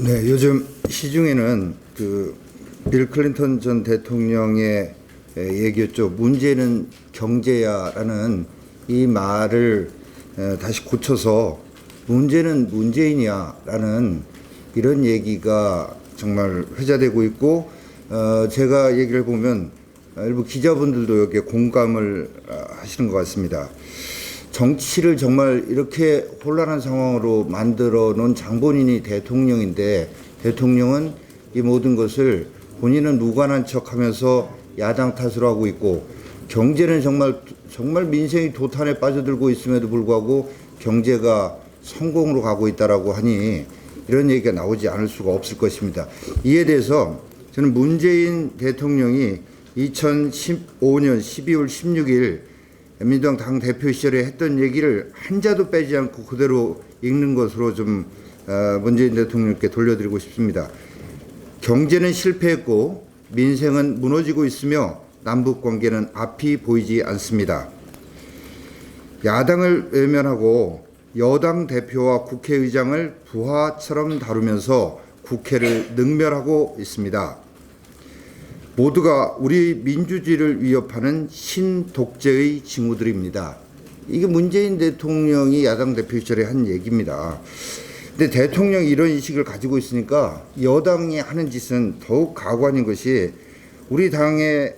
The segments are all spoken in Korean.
네, 요즘 시중에는 빌 클린턴 전 대통령의 얘기였죠. 문제는 경제야라는 이 말을 다시 고쳐서 문제는 문재인이야라는 이런 얘기가 정말 회자되고 있고, 제가 얘기를 보면 일부 기자분들도 여기에 공감을 하시는 것 같습니다. 정치를 정말 이렇게 혼란한 상황으로 만들어 놓은 장본인이 대통령인데, 대통령은 이 모든 것을 본인은 무관한 척하면서 야당 탓으로 하고 있고, 경제는 정말 민생이 도탄에 빠져들고 있음에도 불구하고 경제가 성공으로 가고 있다라고 하니 이런 얘기가 나오지 않을 수가 없을 것입니다. 이에 대해서 저는 문재인 대통령이 2015년 12월 16일 민주당 당대표 시절에 했던 얘기를 한자도 빼지 않고 그대로 읽는 것으로 좀 문재인 대통령께 돌려드리고 싶습니다. 경제는 실패했고 민생은 무너지고 있으며 남북관계는 앞이 보이지 않습니다. 야당을 외면하고 여당 대표와 국회의장을 부하처럼 다루면서 국회를 능멸하고 있습니다. 모두가 우리 민주주의를 위협하는 신독재의 징후들입니다. 이게 문재인 대통령이 야당 대표 시절에 한 얘기입니다. 근데 대통령이 이런 인식을 가지고 있으니까 여당이 하는 짓은 더욱 가관인 것이, 우리 당의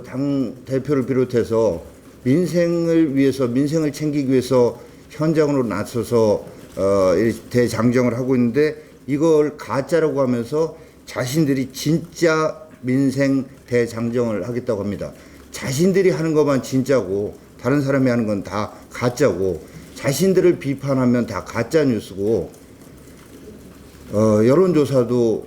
당 대표를 비롯해서 민생을 위해서, 민생을 챙기기 위해서 현장으로 나서서 대장정을 하고 있는데, 이걸 가짜라고 하면서 자신들이 진짜 민생 대장정을 하겠다고 합니다. 자신들이 하는 것만 진짜고 다른 사람이 하는 건 다 가짜고, 자신들을 비판하면 다 가짜 뉴스고, 여론조사도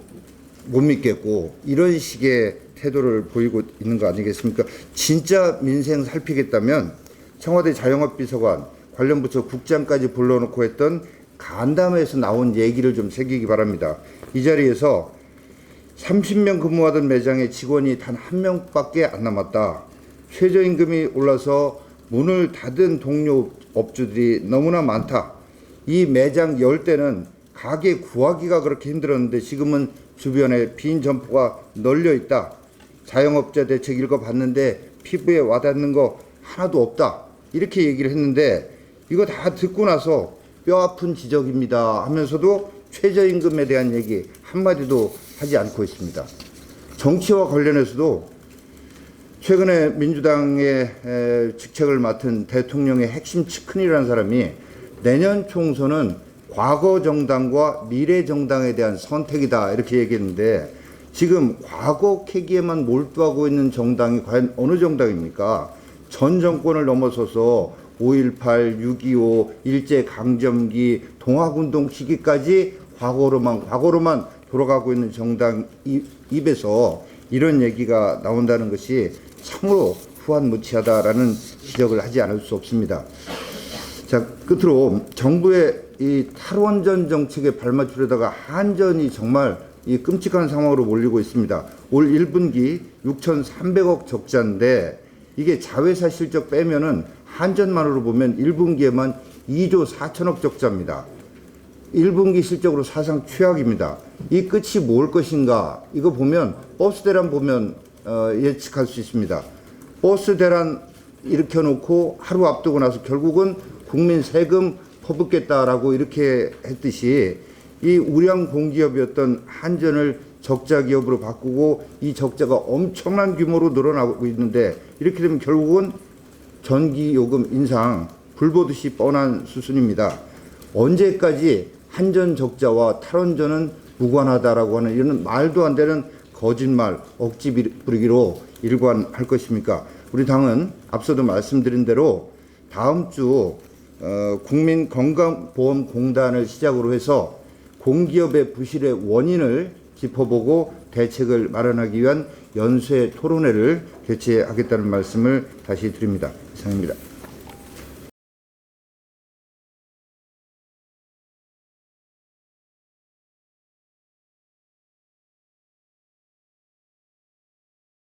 못 믿겠고, 이런 식의 태도를 보이고 있는 거 아니겠습니까? 진짜 민생 살피겠다면 청와대 자영업 비서관, 관련 부처 국장까지 불러놓고 했던 간담회에서 나온 얘기를 좀 새기기 바랍니다. 이 자리에서 30명 근무하던 매장에 직원이 단 한 명밖에 안 남았다. 최저임금이 올라서 문을 닫은 동료 업주들이 너무나 많다. 이 매장 열 때는 가게 구하기가 그렇게 힘들었는데 지금은 주변에 빈 점포가 널려 있다. 자영업자 대책 읽어봤는데 피부에 와닿는 거 하나도 없다. 이렇게 얘기를 했는데, 이거 다 듣고 나서 뼈아픈 지적입니다 하면서도 최저임금에 대한 얘기 한마디도 하지 않고 있습니다. 정치와 관련해서도 최근에 민주당의 직책을 맡은 대통령의 핵심 측근이라는 사람이 내년 총선은 과거 정당과 미래 정당에 대한 선택이다 이렇게 얘기했는데, 지금 과거 캐기에만 몰두하고 있는 정당이 과연 어느 정당입니까? 전 정권을 넘어서서 5.18, 6.25, 일제강점기, 동학운동 시기까지 과거로만 돌아가고 있는 정당 입에서 이런 얘기가 나온다는 것이 참으로 후한무치하다라는 지적을 하지 않을 수 없습니다. 자, 끝으로 정부의 이 탈원전 정책에 발맞추려다가 한전이 정말 이 끔찍한 상황으로 몰리고 있습니다. 올 1분기 6,300억 적자인데, 이게 자회사 실적 빼면은 한전만으로 보면 1분기에만 2조 4천억 적자입니다. 1분기 실적으로 사상 최악입니다. 이 끝이 뭘 것인가? 이거 보면 버스 대란 보면 예측할 수 있습니다. 버스 대란 일으켜놓고 하루 앞두고 나서 결국은 국민 세금 퍼붓겠다라고 이렇게 했듯이, 이 우량 공기업이었던 한전을 적자 기업으로 바꾸고 이 적자가 엄청난 규모로 늘어나고 있는데, 이렇게 되면 결국은 전기요금 인상 불보듯이 뻔한 수순입니다. 언제까지 한전 적자와 탈원전은 무관하다라고 하는 이런 말도 안 되는 거짓말, 억지 부리기로 일관할 것입니까? 우리 당은 앞서도 말씀드린 대로 다음 주 국민건강보험공단을 시작으로 해서 공기업의 부실의 원인을 짚어보고 대책을 마련하기 위한 연쇄 토론회를 개최하겠다는 말씀을 다시 드립니다. 이상입니다.